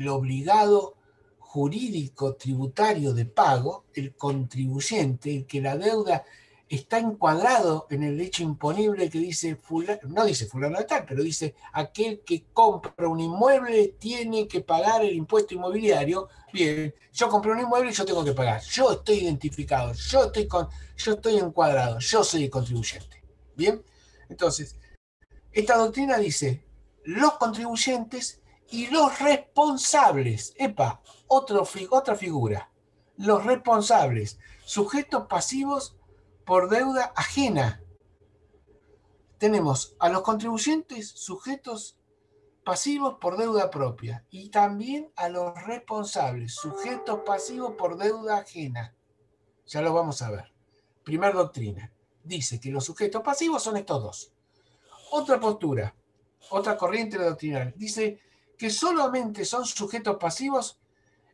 obligado jurídico tributario de pago, el contribuyente, el que la deuda está encuadrado en el hecho imponible que dice, no dice fulano de tal, pero dice aquel que compra un inmueble tiene que pagar el impuesto inmobiliario. Bien, yo compré un inmueble y yo tengo que pagar. Yo estoy identificado, yo estoy encuadrado, yo soy el contribuyente. Bien, entonces, esta doctrina dice los contribuyentes y los responsables. Otra figura. Los responsables, sujetos pasivos por deuda ajena. Tenemos a los contribuyentes sujetos pasivos por deuda propia y también a los responsables, sujetos pasivos por deuda ajena. Ya lo vamos a ver. Primera doctrina. Dice que los sujetos pasivos son estos dos. Otra postura, otra corriente doctrinal, dice que solamente son sujetos pasivos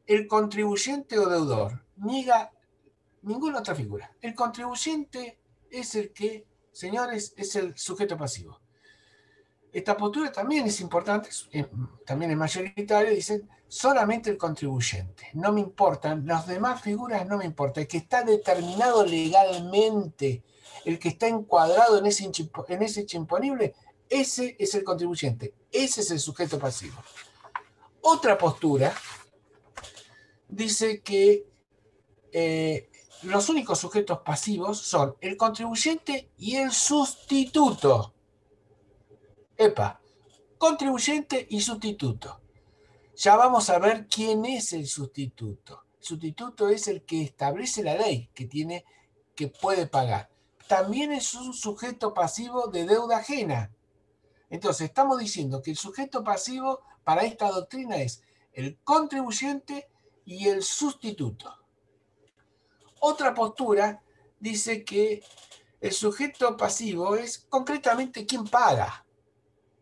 el contribuyente o deudor. Niega ninguna otra figura. El contribuyente es el que, señores, es el sujeto pasivo. Esta postura también es importante, también es mayoritaria, dicen solamente el contribuyente. No me importan, las demás figuras no me importa. El que está determinado legalmente, el que está encuadrado en ese hecho imponible, ese es el contribuyente, ese es el sujeto pasivo. Otra postura dice que los únicos sujetos pasivos son el contribuyente y el sustituto. Contribuyente y sustituto. Ya vamos a ver quién es el sustituto. El sustituto es el que establece la ley, que puede pagar. También es un sujeto pasivo de deuda ajena. Entonces, estamos diciendo que el sujeto pasivo para esta doctrina es el contribuyente y el sustituto. Otra postura dice que el sujeto pasivo es concretamente quien paga.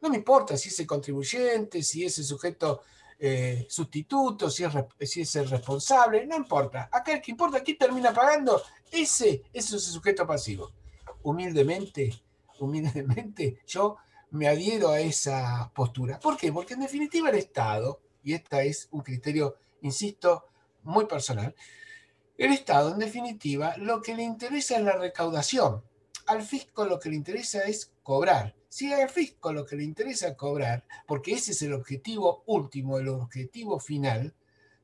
No me importa si es el contribuyente, si es el sujeto sustituto, si es el responsable, no importa. Acá el que importa, ¿quién termina pagando? Ese es el sujeto pasivo. Humildemente, yo me adhiero a esa postura. ¿Por qué? Porque en definitiva el Estado, y este es un criterio, insisto, muy personal, el Estado, en definitiva, lo que le interesa es la recaudación. Al fisco lo que le interesa es cobrar. Si al fisco lo que le interesa cobrar, porque ese es el objetivo último, el objetivo final,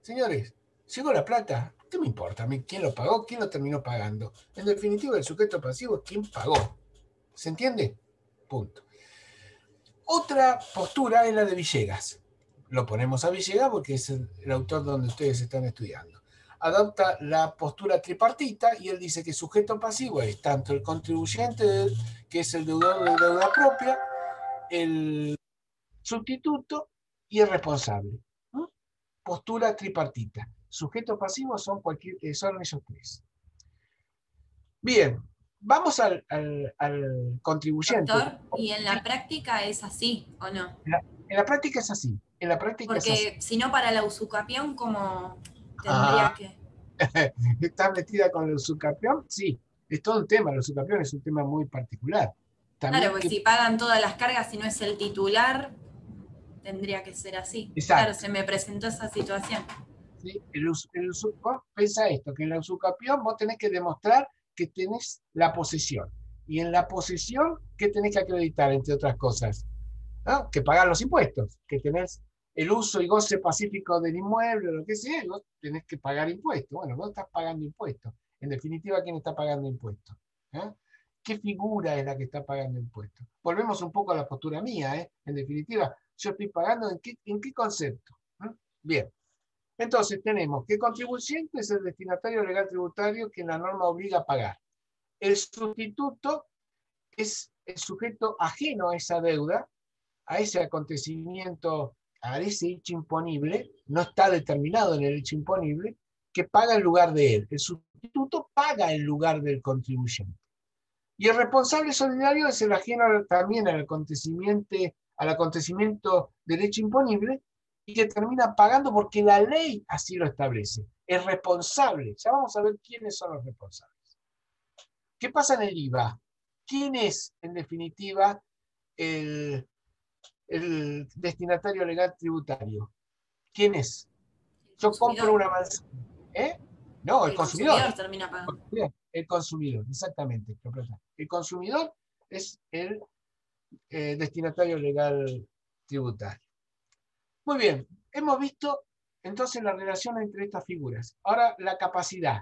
señores, llegó la plata, ¿qué me importa a mí quién lo pagó, quién lo terminó pagando? En definitiva, el sujeto pasivo es quien pagó. ¿Se entiende? Punto. Otra postura es la de Villegas. Lo ponemos a Villegas porque es el autor donde ustedes están estudiando. Adopta la postura tripartita y él dice que sujeto pasivo es tanto el contribuyente, que es el deudor de deuda propia, el sustituto y el responsable. ¿No? Postura tripartita. Sujetos pasivos son esos tres. Bien, vamos al contribuyente. Doctor, ¿y en la práctica es así o no? En la práctica es así. En la práctica Porque es así. si no, para la usucapión, ¿cómo tendría que...? ¿Estás metida con el usucapión? Sí, es todo un tema. El usucapión es un tema muy particular. También claro, pues si pagan todas las cargas, si no es el titular, tendría que ser así. Exacto. Claro, se me presentó esa situación. ¿Sí? Pensa esto, que en la usucapión vos tenés que demostrar que tenés la posesión. Y en la posesión, ¿qué tenés que acreditar, entre otras cosas? ¿No? Que pagar los impuestos, que tenés el uso y goce pacífico del inmueble, o lo que sea, y vos tenés que pagar impuestos. Bueno, vos estás pagando impuestos. En definitiva, ¿quién está pagando impuestos? ¿Eh? ¿Qué figura es la que está pagando impuestos? Volvemos un poco a la postura mía, ¿eh? En definitiva, yo estoy pagando ¿en qué concepto? ¿Eh? Bien. Entonces tenemos que el contribuyente es el destinatario legal tributario que la norma obliga a pagar. El sustituto es el sujeto ajeno a esa deuda, a ese acontecimiento, a ese hecho imponible, no está determinado en el hecho imponible, que paga en lugar de él. El sustituto paga en lugar del contribuyente. Y el responsable solidario es el ajeno también al acontecimiento del hecho imponible y que termina pagando porque la ley así lo establece. Es responsable. Ya vamos a ver quiénes son los responsables. ¿Qué pasa en el IVA? ¿Quién es, en definitiva, el destinatario legal tributario? ¿Quién es? Yo compro una manzana. ¿Eh? No, el consumidor. El consumidor termina pagando. El consumidor, exactamente. El consumidor es el destinatario legal tributario. Muy bien, hemos visto entonces la relación entre estas figuras. Ahora, la capacidad.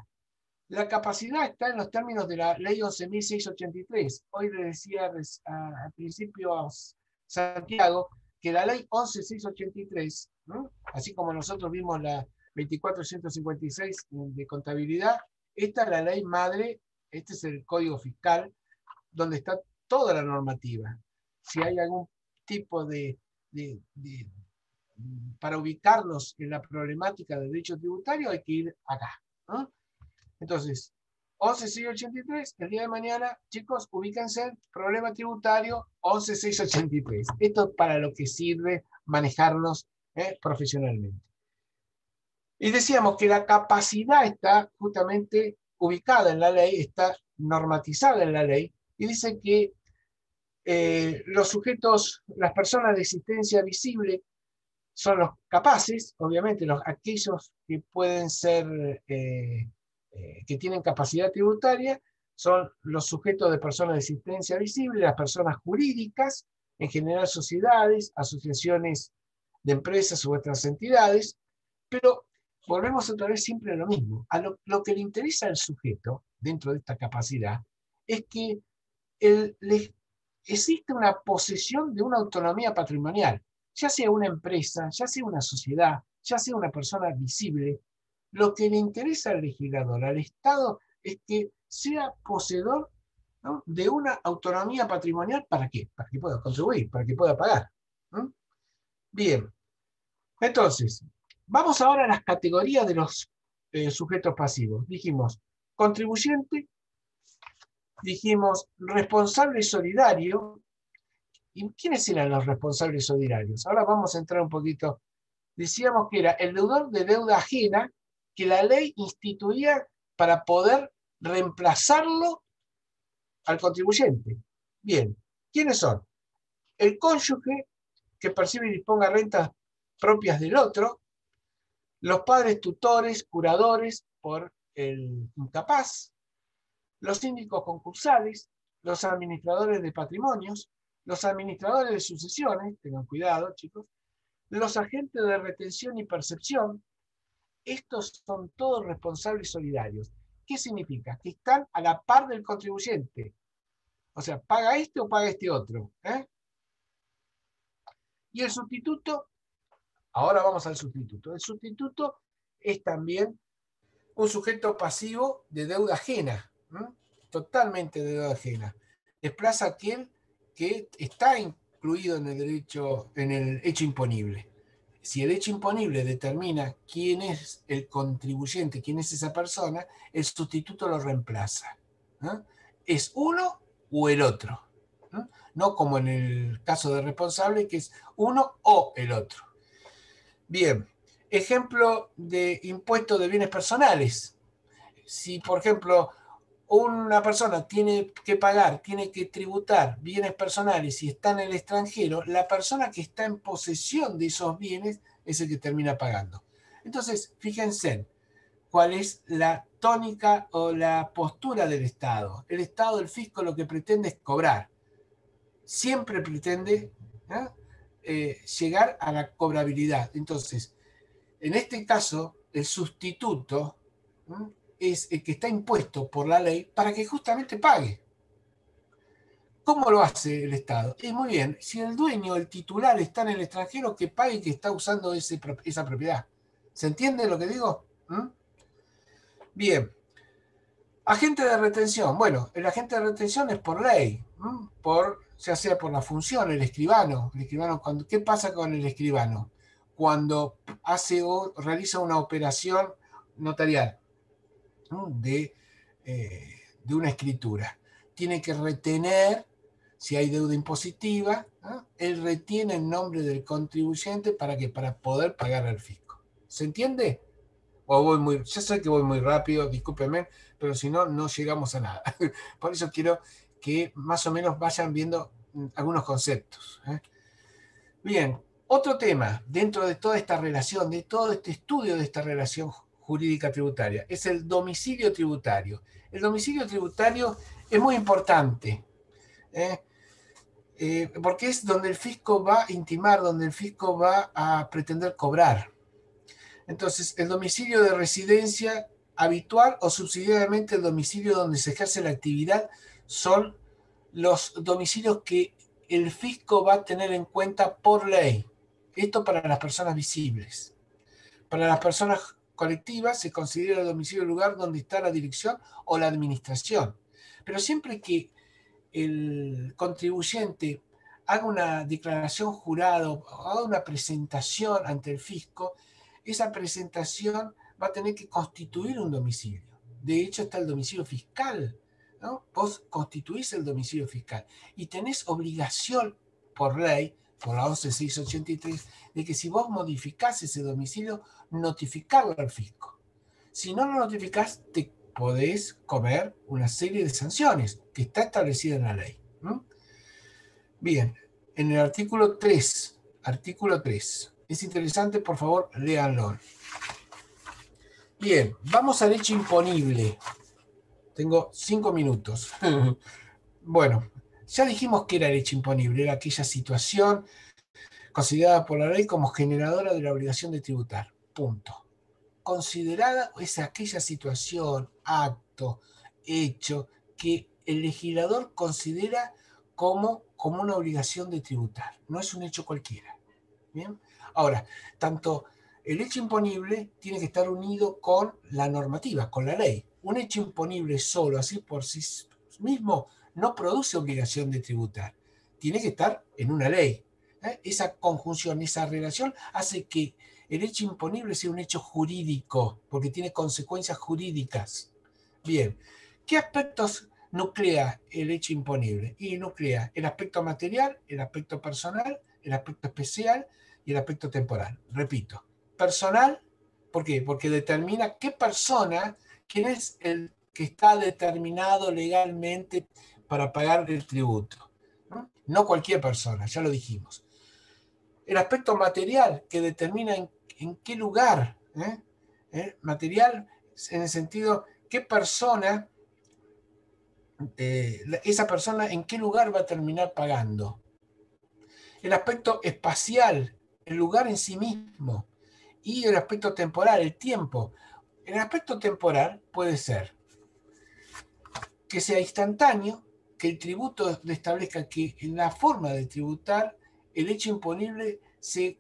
La capacidad está en los términos de la ley 11.683. Hoy le decía al principio a Santiago que la ley 11.683, ¿no? Así como nosotros vimos la 24.156 de contabilidad, esta es la ley madre, este es el código fiscal, donde está toda la normativa. Si hay algún tipo para ubicarnos en la problemática del derecho tributario, hay que ir acá, ¿no? Entonces, 11.683, el día de mañana, chicos, ubíquense el problema tributario 11.683. Esto es para lo que sirve manejarnos profesionalmente. Y decíamos que la capacidad está justamente ubicada en la ley, está normatizada en la ley, y dice que los sujetos, las personas de existencia visible, son los capaces, obviamente, aquellos que pueden ser, que tienen capacidad tributaria, son los sujetos de personas de existencia visible, las personas jurídicas, en general sociedades, asociaciones de empresas u otras entidades, pero volvemos otra vez siempre a lo mismo. A lo que le interesa al sujeto, dentro de esta capacidad, es que existe una posesión de una autonomía patrimonial, ya sea una empresa, ya sea una sociedad, ya sea una persona visible. Lo que le interesa al legislador, al Estado, es que sea poseedor, ¿no?, de una autonomía patrimonial. ¿Para qué? Para que pueda contribuir, para que pueda pagar, ¿no? Bien, entonces, vamos ahora a las categorías de los sujetos pasivos. Dijimos contribuyente, dijimos responsable solidario. ¿Y quiénes eran los responsables solidarios? Ahora vamos a entrar un poquito. Decíamos que era el deudor de deuda ajena que la ley instituía para poder reemplazarlo al contribuyente. Bien, ¿quiénes son? El cónyuge que percibe y disponga rentas propias del otro, los padres tutores, curadores por el incapaz, los síndicos concursales, los administradores de patrimonios, los administradores de sucesiones, tengan cuidado, chicos, los agentes de retención y percepción, estos son todos responsables solidarios. ¿Qué significa? Que están a la par del contribuyente. O sea, paga este o paga este otro. Y el sustituto, ahora vamos al sustituto. El sustituto es también un sujeto pasivo de deuda ajena, totalmente de deuda ajena. Desplaza aquel que está incluido en el derecho, en el hecho imponible. Si el hecho imponible determina quién es el contribuyente, quién es esa persona, el sustituto lo reemplaza. Es uno o el otro. No como en el caso de responsable, que es uno o el otro. Bien, ejemplo de impuesto de bienes personales. Si, por ejemplo, una persona tiene que pagar, tiene que tributar bienes personales y está en el extranjero, la persona que está en posesión de esos bienes es el que termina pagando. Entonces, fíjense cuál es la tónica o la postura del Estado. El Estado, el fisco, lo que pretende es cobrar. Siempre pretende llegar a la cobrabilidad. Entonces, en este caso, el sustituto es el que está impuesto por la ley para que justamente pague. ¿Cómo lo hace el Estado? Y muy bien, si el dueño, el titular está en el extranjero, que pague que está usando esa propiedad. ¿Se entiende lo que digo? Bien. Agente de retención. Bueno, el agente de retención es por ley, ya sea por la función, el escribano. ¿Qué pasa con el escribano? Cuando hace o realiza una operación notarial de una escritura. Tiene que retener, si hay deuda impositiva, él retiene el nombre del contribuyente para poder pagar al fisco. ¿Se entiende? Yo sé que voy muy rápido, discúlpenme, pero si no, no llegamos a nada. Por eso quiero que más o menos vayan viendo algunos conceptos. Bien, otro tema dentro de toda esta relación, de todo este estudio de esta relación jurídica tributaria, es el domicilio tributario. El domicilio tributario es muy importante, porque es donde el fisco va a intimar, donde el fisco va a pretender cobrar. Entonces, el domicilio de residencia habitual o subsidiariamente el domicilio donde se ejerce la actividad son los domicilios que el fisco va a tener en cuenta por ley. Esto para las personas visibles. Para las personas colectivas se considera el domicilio el lugar donde está la dirección o la administración. Pero siempre que el contribuyente haga una declaración jurada o haga una presentación ante el fisco, esa presentación va a tener que constituir un domicilio. De hecho, está el domicilio fiscal, ¿no? Vos constituís el domicilio fiscal y tenés obligación por ley, por la 11.683, de que si vos modificás ese domicilio, notificarlo al fisco. Si no lo notificás, te podés comer una serie de sanciones que está establecida en la ley. Bien, en el artículo 3, es interesante, por favor, léanlo. Bien, vamos al hecho imponible. Tengo 5 minutos. Bueno, ya dijimos que era el hecho imponible, era aquella situación considerada por la ley como generadora de la obligación de tributar. Punto. Considerada es aquella situación, acto, hecho, que el legislador considera como una obligación de tributar. No es un hecho cualquiera. ¿Bien? Ahora, tanto el hecho imponible tiene que estar unido con la normativa, con la ley. Un hecho imponible solo, así por sí mismo, no produce obligación de tributar. Tiene que estar en una ley. Esa conjunción, esa relación hace que el hecho imponible sea un hecho jurídico, porque tiene consecuencias jurídicas. Bien, ¿qué aspectos nuclea el hecho imponible? Y nuclea el aspecto material, el aspecto personal, el aspecto especial y el aspecto temporal. Repito, personal, ¿por qué? Porque determina qué persona, quién es el que está determinado legalmente para pagar el tributo. No cualquier persona, ya lo dijimos. El aspecto material, que determina en qué lugar, material en el sentido, qué persona, esa persona en qué lugar va a terminar pagando. el aspecto espacial, el lugar en sí mismo, y el aspecto temporal, el tiempo. El aspecto temporal puede ser que sea instantáneo, que el tributo establezca que en la forma de tributar el hecho imponible se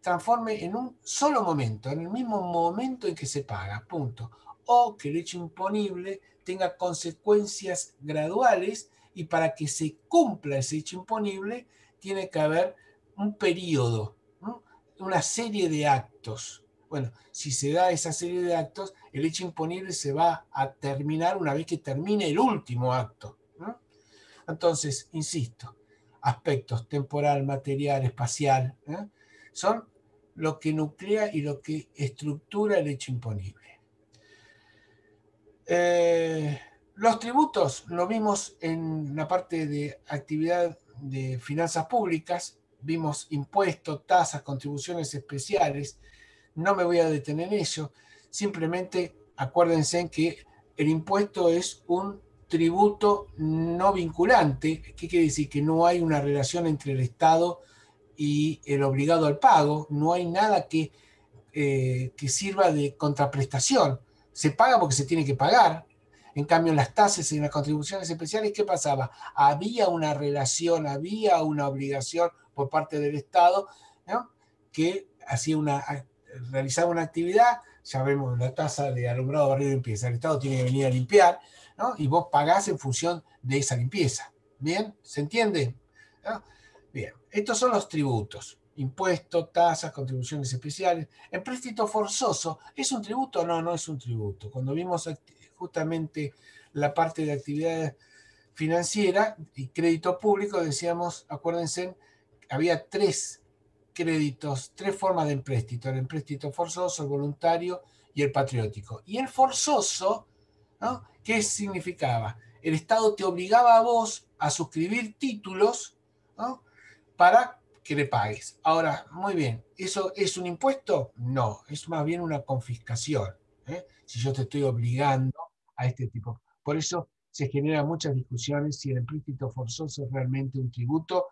transforme en un solo momento, en el mismo momento en que se paga, punto. O que el hecho imponible tenga consecuencias graduales y para que se cumpla ese hecho imponible tiene que haber un periodo, ¿no? Una serie de actos. Bueno, si se da esa serie de actos, el hecho imponible se va a terminar una vez que termine el último acto, ¿no? Entonces, insisto, aspectos temporal, material, espacial, ¿eh? Son lo que nuclea y lo que estructura el hecho imponible. Los tributos lo vimos en la parte de actividad de finanzas públicas, vimos impuestos, tasas, contribuciones especiales. No me voy a detener en ello, simplemente acuérdense que el impuesto es un tributo no vinculante. ¿Qué quiere decir? Que no hay una relación entre el Estado y el obligado al pago, no hay nada que sirva de contraprestación. Se paga porque se tiene que pagar. En cambio, en las tasas y en las contribuciones especiales, ¿qué pasaba? Había una relación, había una obligación por parte del Estado, ¿no? Que realizaba una actividad. Ya vemos la tasa de alumbrado, barrido y limpieza. El Estado tiene que venir a limpiar, ¿no? Y vos pagás en función de esa limpieza. ¿Bien? ¿Se entiende? ¿No? Bien, estos son los tributos. Impuestos, tasas, contribuciones especiales. Empréstito forzoso, ¿es un tributo? No, no es un tributo. Cuando vimos justamente la parte de actividad financiera y crédito público, decíamos, acuérdense, había tres créditos, tres formas de empréstito: el empréstito forzoso, el voluntario y el patriótico. Y el forzoso, ¿no? ¿Qué significaba? El Estado te obligaba a vos a suscribir títulos, ¿no? Para que le pagues. Ahora, muy bien, ¿eso es un impuesto? No, es más bien una confiscación, ¿eh? Si yo te estoy obligando a este tipo. Por eso se generan muchas discusiones si el empréstito forzoso es realmente un tributo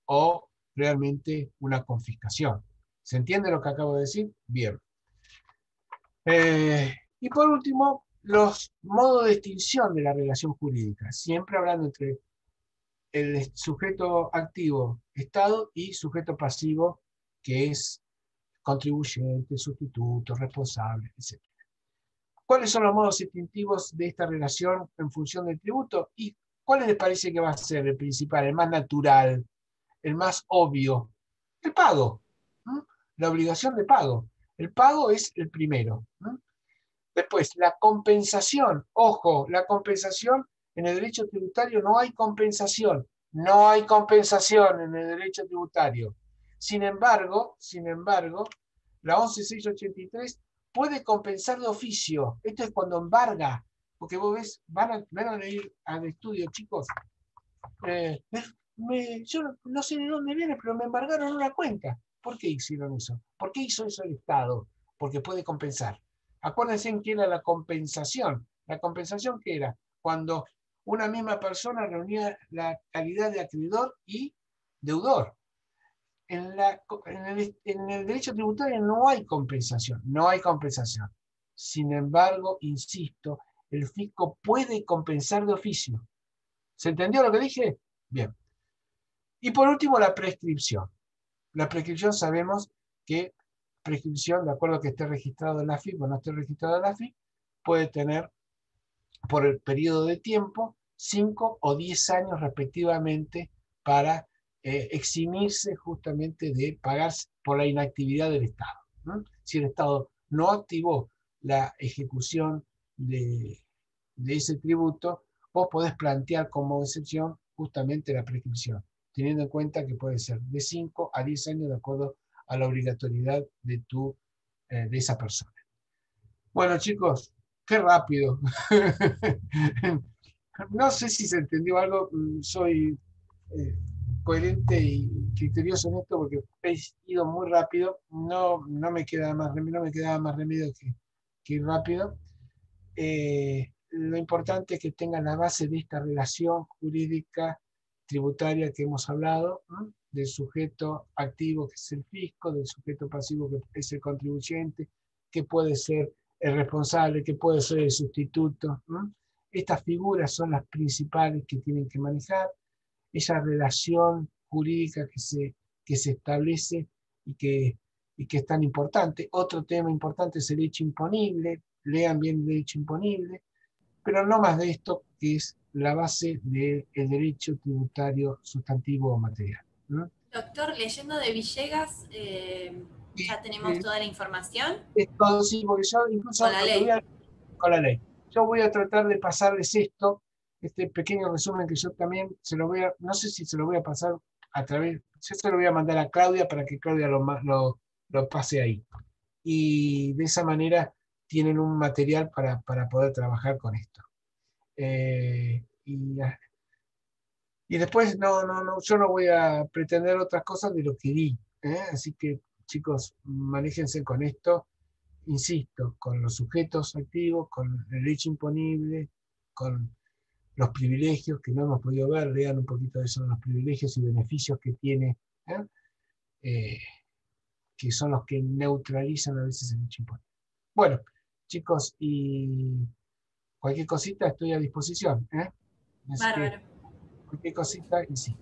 o realmente una confiscación. ¿Se entiende lo que acabo de decir? Bien. Y por último, los modos de extinción de la relación jurídica, siempre hablando entre el sujeto activo, Estado, y sujeto pasivo, que es contribuyente, sustituto, responsable, etc. ¿Cuáles son los modos extintivos de esta relación en función del tributo? ¿Y cuál les parece que va a ser el principal, el más natural, el más obvio? El pago, ¿no? La obligación de pago. El pago es el primero, ¿no? Después, la compensación. Ojo, la compensación en el derecho tributario no hay compensación. No hay compensación en el derecho tributario. Sin embargo, la 11.683 puede compensar de oficio. Esto es cuando embarga. Porque vos ves, van a ir al estudio, chicos. Yo no sé de dónde viene, pero me embargaron una cuenta. ¿Por qué hicieron eso? ¿Por qué hizo eso el Estado? Porque puede compensar. Acuérdense en qué era la compensación. La compensación, ¿qué era? Cuando una misma persona reunía la calidad de acreedor y deudor. En el derecho tributario no hay compensación, no hay compensación. Sin embargo, insisto, el fisco puede compensar de oficio. ¿Se entendió lo que dije? Bien. Y por último, la prescripción. La prescripción sabemos que prescripción, de acuerdo a que esté registrado en la AFIP o no esté registrado en la AFIP, puede tener por el periodo de tiempo 5 o 10 años respectivamente para eximirse justamente de pagar por la inactividad del Estado, ¿no? Si el Estado no activó la ejecución de ese tributo, vos podés plantear como excepción justamente la prescripción, teniendo en cuenta que puede ser de 5 a 10 años de acuerdo a la obligatoriedad de esa persona. Bueno, chicos, qué rápido. No sé si se entendió algo, soy coherente y criterioso en esto porque he ido muy rápido, no me queda más remedio que ir rápido. Lo importante es que tengan la base de esta relación jurídica tributaria que hemos hablado, ¿no? del sujeto activo, que es el fisco, del sujeto pasivo, que es el contribuyente, que puede ser el responsable, que puede ser el sustituto. Estas figuras son las principales que tienen que manejar, esa relación jurídica que se establece y que es tan importante. Otro tema importante es el hecho imponible, lean bien el hecho imponible, pero no más de esto, que es la base del derecho tributario sustantivo o material. Doctor, leyendo de Villegas, ya tenemos toda la información. Esto sí, porque yo incluso con la ley. Con la ley. Yo voy a tratar de pasarles este pequeño resumen que yo también se lo voy a, no sé si se lo voy a pasar a través, yo se lo voy a mandar a Claudia para que Claudia lo pase ahí. Y de esa manera tienen un material para poder trabajar con esto. Y después yo no voy a pretender otras cosas de lo que di. Así que, chicos, manéjense con esto. Insisto, con los sujetos activos, con el derecho imponible, con los privilegios que no hemos podido ver, lean un poquito de eso, los privilegios y beneficios que tiene, que son los que neutralizan a veces el derecho imponible. Bueno, chicos, y cualquier cosita estoy a disposición. Bárbaro. Cualquier cosita, y sí.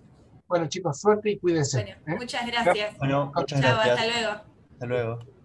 Bueno, chicos, suerte y cuídense. Bueno, muchas gracias. Bueno, muchas Chao, gracias. hasta luego. Hasta luego.